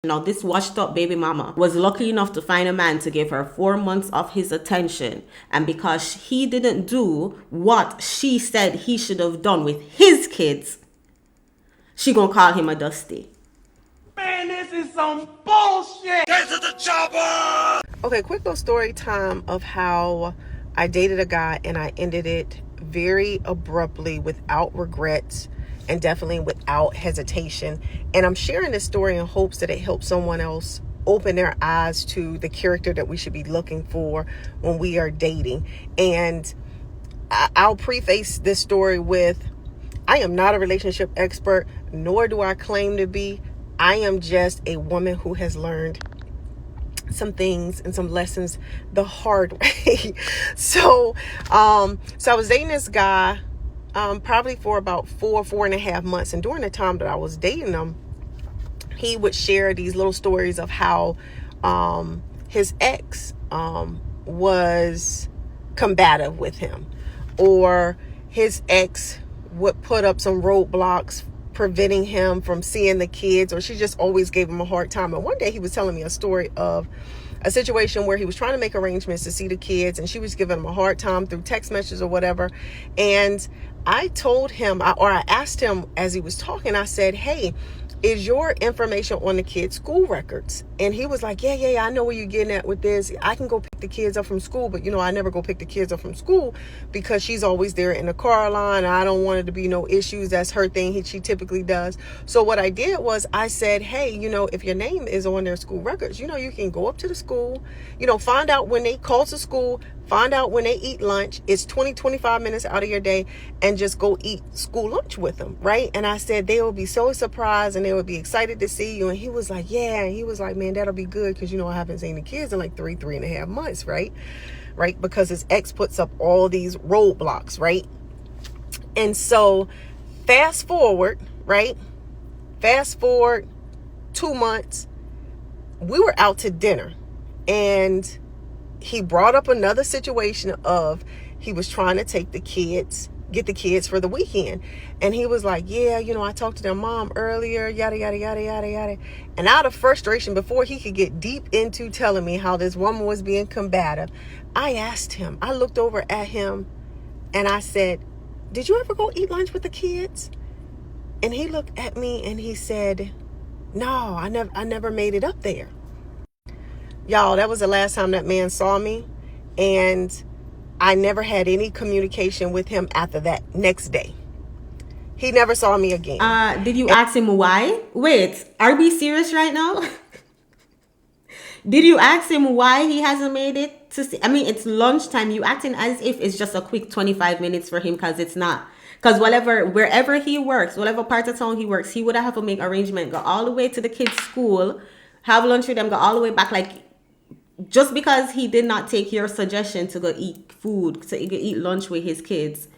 Now, this washed up baby mama was lucky enough to find a man to give her 4 months of his attention. And because he didn't do what she said he should have done with his kids, she gonna call him a dusty. Man, this is some bullshit. Get to the chopper. Okay, quick little story time of how I dated a guy and I ended it very abruptly, without regrets, and definitely without hesitation. And I'm sharing this story in hopes that it helps someone else open their eyes to the character that we should be looking for when we are dating. And I'll preface this story with, I am not a relationship expert, nor do I claim to be. I am just a woman who has learned some things and some lessons the hard way. So I was dating this guy probably for about 4.5 months. And during the time that I was dating him, he would share these little stories of how his ex was combative with him, or his ex would put up some roadblocks preventing him from seeing the kids, or she just always gave him a hard time. And one day he was telling me a story of a situation where he was trying to make arrangements to see the kids, and she was giving him a hard time through text messages or whatever. And I told him, I asked him as he was talking, I said, hey, is your information on the kids' school records? And he was like, yeah, I know where you're getting at with this. I can go pick the kids up from school, but I never go pick the kids up from school because she's always there in the car line. I don't want it to be no issues. That's her thing. She typically does. So what I did was I said, hey, if your name is on their school records, you can go up to the school, find out when they call to school, find out when they eat lunch. It's 25 minutes out of your day, and just go eat school lunch with them, right? And I said they will be so surprised and they would be excited to see you. And he was like, yeah. And he was like, man, that'll be good because, I haven't seen the kids in like 3.5 months, right? Because his ex puts up all these roadblocks, right? And so fast forward 2 months, we were out to dinner, and he brought up another situation of he was trying to get the kids for the weekend. And he was like, yeah, I talked to their mom earlier, yada, yada, yada, yada, yada. And out of frustration, before he could get deep into telling me how this woman was being combative, I looked over at him and I said, did you ever go eat lunch with the kids? And he looked at me and he said, no, I never made it up there. Y'all, that was the last time that man saw me. And I never had any communication with him after that next day. He never saw me again. Did you ask him why? Wait, are we serious right now? Did you ask him why he hasn't made it to see? I mean, it's lunchtime. You acting as if it's just a quick 25 minutes for him, because it's not. Because wherever he works, whatever part of town he works, he would have to make arrangement, go all the way to the kids' school, have lunch with them, go all the way back. Like, just because he did not take your suggestion to go eat food, to go eat lunch with his kids,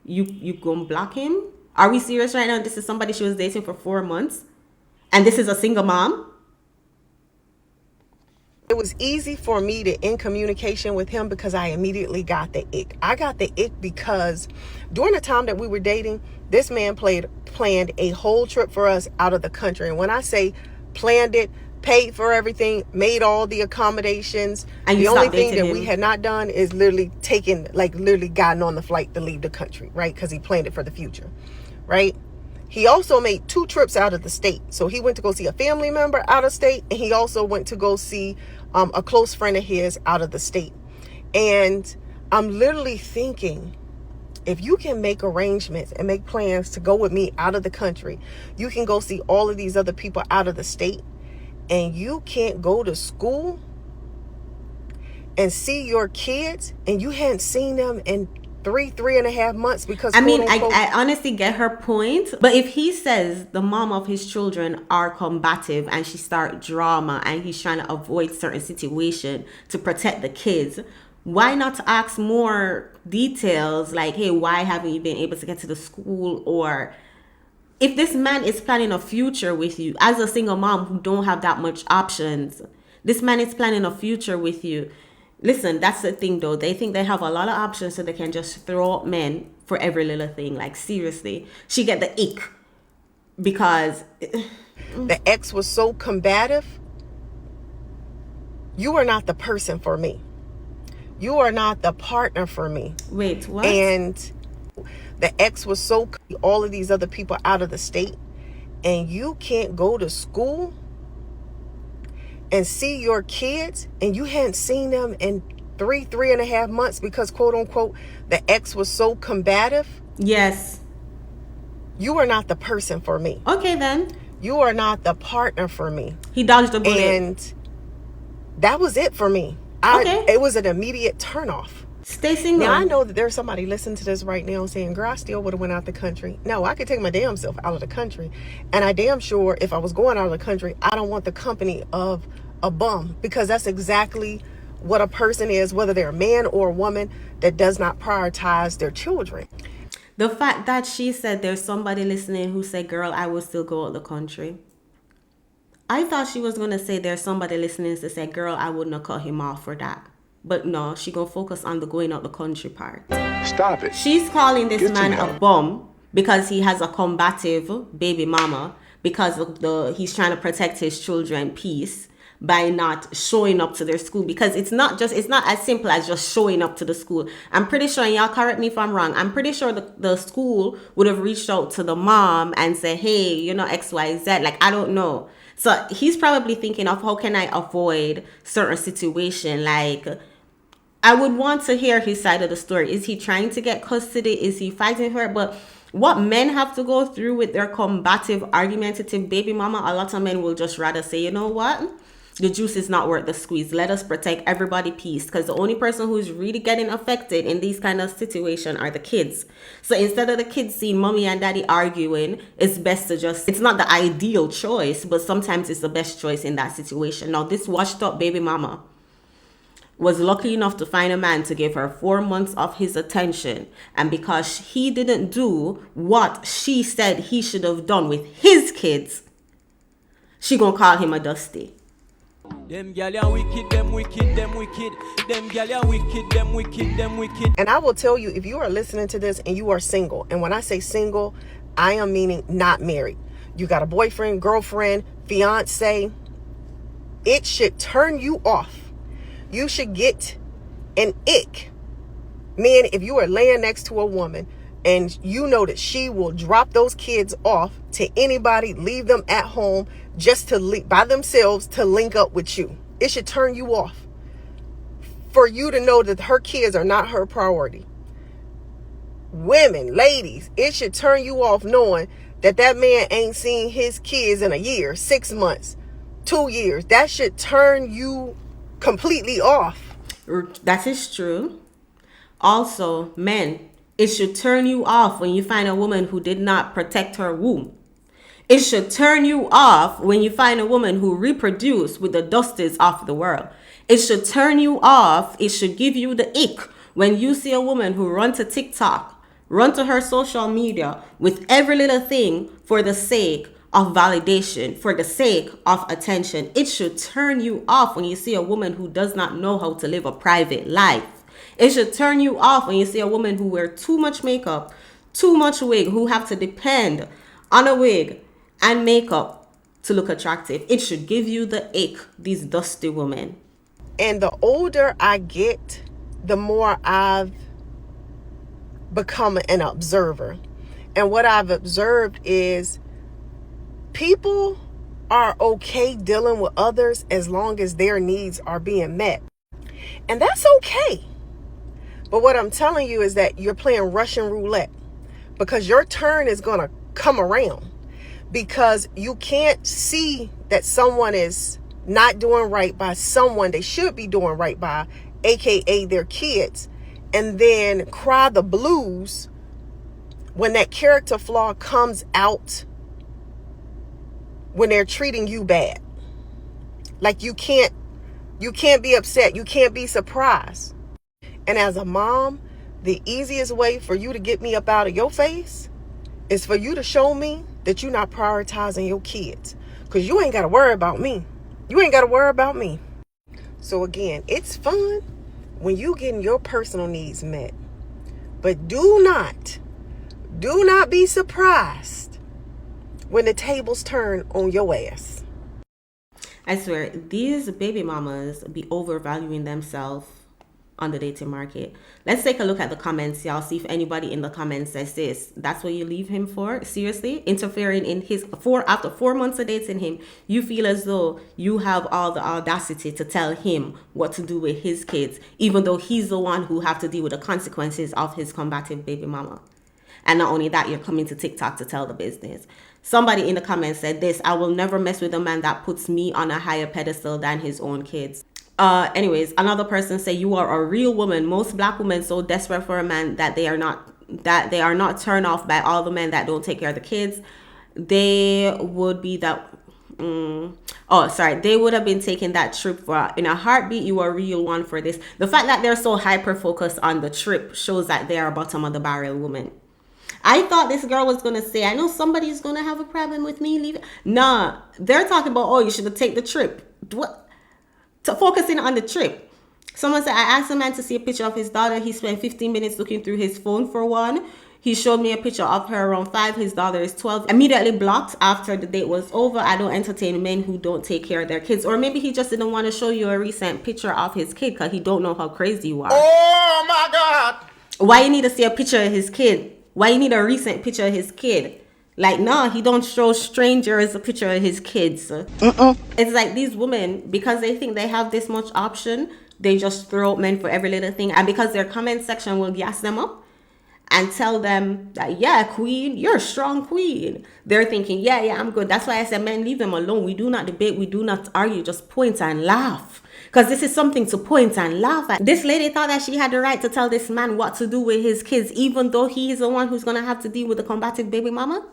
you gonna block him? Are we serious right now? This is somebody she was dating for 4 months, and this is a single mom. It was easy for me to end communication with him because I immediately got the ick. I got the ick because during the time that we were dating, this man planned a whole trip for us out of the country. And when I say planned it, paid for everything, made all the accommodations. And the only thing that we had not done is literally gotten on the flight to leave the country, right? Because he planned it for the future, right? He also made 2 trips out of the state. So he went to go see a family member out of state, and he also went to go see a close friend of his out of the state. And I'm literally thinking, if you can make arrangements and make plans to go with me out of the country, you can go see all of these other people out of the state, and you can't go to school and see your kids, and you hadn't seen them in 3.5 months because I honestly get her point. But if he says the mom of his children are combative and she start drama and he's trying to avoid certain situation to protect the kids, why not ask more details, like, hey, why haven't you been able to get to the school? Or if this man is planning a future with you as a single mom who don't have that much options, this man is planning a future with you. Listen, that's the thing though. They think they have a lot of options, so they can just throw up men for every little thing. Like, seriously, she get the ick because The ex was so combative. You are not the person for me. You are not the partner for me. Wait, what? And the ex was so, all of these other people out of the state, and you can't go to school and see your kids, and you hadn't seen them in 3.5 months because, quote unquote, the ex was so combative. Yes. You are not the person for me. Okay, then. You are not the partner for me. He dodged the bullet. And that was it for me. Okay. It was an immediate turnoff. Stay single. Now, I know that there's somebody listening to this right now saying, girl, I still would have went out the country. No, I could take my damn self out of the country. And I damn sure if I was going out of the country, I don't want the company of a bum, because that's exactly what a person is, whether they're a man or a woman that does not prioritize their children. The fact that she said there's somebody listening who said, girl, I will still go out the country. I thought she was going to say there's somebody listening to say, girl, I wouldn't have cut him off for that. But no, she going to focus on the going out the country part. Stop it. She's calling this man a bum because he has a combative baby mama, because of he's trying to protect his children peace by not showing up to their school, because it's not as simple as just showing up to the school. I'm pretty sure, and y'all correct me if I'm wrong, I'm pretty sure the school would have reached out to the mom and said, hey, you know, XYZ, like, I don't know. So he's probably thinking of how can I avoid certain situation. Like, I would want to hear his side of the story. Is he trying to get custody? Is he fighting her? But what men have to go through with their combative, argumentative baby mama, a lot of men will just rather say, you know what? The juice is not worth the squeeze. Let us protect everybody peace, because the only person who's really getting affected in these kind of situations are the kids. So instead of the kids seeing mommy and daddy arguing, it's best to just, it's not the ideal choice, but sometimes it's the best choice in that situation. Now, this washed up baby mama was lucky enough to find a man to give her 4 months of his attention. And because he didn't do what she said he should have done with his kids, she gonna call him a dusty. Them gyal are wicked, them wicked, them wicked. Them gyal are wicked, them wicked, them wicked. And I will tell you, if you are listening to this and you are single, and when I say single, I am meaning not married. You got a boyfriend, girlfriend, fiance. It should turn you off. You should get an ick. Man, if you are laying next to a woman and you know that she will drop those kids off to anybody, leave them at home just to by themselves to link up with you, it should turn you off. For you to know that her kids are not her priority. Women, ladies, it should turn you off knowing that that man ain't seen his kids in a year, 6 months, 2 years. That should turn you completely off. That is true. Also, men, it should turn you off when you find a woman who did not protect her womb. It should turn you off when you find a woman who reproduced with the dusties of the world. It should turn you off. It should give you the ick when you see a woman who run to TikTok, run to her social media with every little thing for the sake of validation, for the sake of attention. It should turn you off when you see a woman who does not know how to live a private life. It should turn you off when you see a woman who wear too much makeup, too much wig, who have to depend on a wig and makeup to look attractive. It should give you the ick, these dusty women. And the older I get, the more I've become an observer. And what I've observed is people are okay dealing with others as long as their needs are being met. And that's okay. But what I'm telling you is that you're playing Russian roulette, because your turn is going to come around, because you can't see that someone is not doing right by someone they should be doing right by, aka their kids, and then cry the blues when that character flaw comes out when they're treating you bad. Like you can't be upset. You can't be surprised. And as a mom, the easiest way for you to get me up out of your face is for you to show me that you're not prioritizing your kids. Because you ain't got to worry about me. You ain't got to worry about me. So again, it's fun when you getting your personal needs met. But do not be surprised when the tables turn on your ass. I swear, these baby mamas be overvaluing themselves on the dating market. Let's take a look at the comments, y'all. See if anybody in the comments says this. That's what you leave him for? Seriously? Interfering in his after 4 months of dating him, you feel as though you have all the audacity to tell him what to do with his kids, even though he's the one who have to deal with the consequences of his combative baby mama. And not only that, you're coming to TikTok to tell the business. Somebody in the comments said this: I will never mess with a man that puts me on a higher pedestal than his own kids. Anyways, another person say, you are a real woman. Most black women so desperate for a man that they are not turned off by all the men that don't take care of the kids. They would be that they would have been taking that trip for in a heartbeat. You are a real one for this. The fact that they're so hyper focused on the trip shows that they are bottom of the barrel woman. I thought this girl was going to say, I know somebody's going to have a problem with me leaving. Nah, they're talking about, oh, you should have taken the trip. What? To focusing on the trip. Someone said, I asked a man to see a picture of his daughter. He spent 15 minutes looking through his phone for one. He showed me a picture of her around 5. His daughter is 12. Immediately blocked after the date was over. I don't entertain men who don't take care of their kids. Or maybe he just didn't want to show you a recent picture of his kid because he don't know how crazy you are. Oh my God. Why you need to see a picture of his kid? Why you need a recent picture of his kid? Like, no, he don't show strangers a picture of his kids. It's like these women, because they think they have this much option, they just throw men for every little thing. And because their comment section will gas them up and tell them that, yeah, queen, you're a strong queen. They're thinking, yeah, I'm good. That's why I said, men, leave them alone. We do not debate. We do not argue. Just point and laugh. Because this is something to point and laugh at. This lady thought that she had the right to tell this man what to do with his kids, even though he is the one who's going to have to deal with the combative baby mama.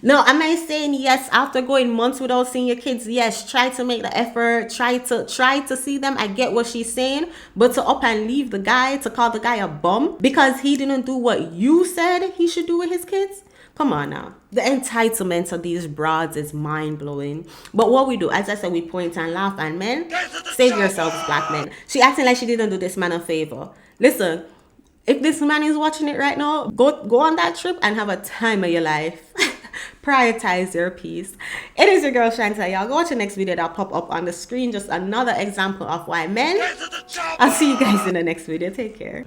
No, am I saying yes, after going months without seeing your kids, yes, try to make the effort, try to see them. I get what she's saying, but to up and leave the guy, to call the guy a bum because he didn't do what you said he should do with his kids? Come on now. The entitlement of these broads is mind-blowing. But what we do, as I said, we point and laugh. And men, save yourselves, black men. She acting like she didn't do this man a favor. Listen, if this man is watching it right now, go on that trip and have a time of your life. Prioritize your peace. It is your girl Chantel. Y'all go watch the next video that'll pop up on the screen. Just another example of why men. I'll see you guys in the next video. Take care.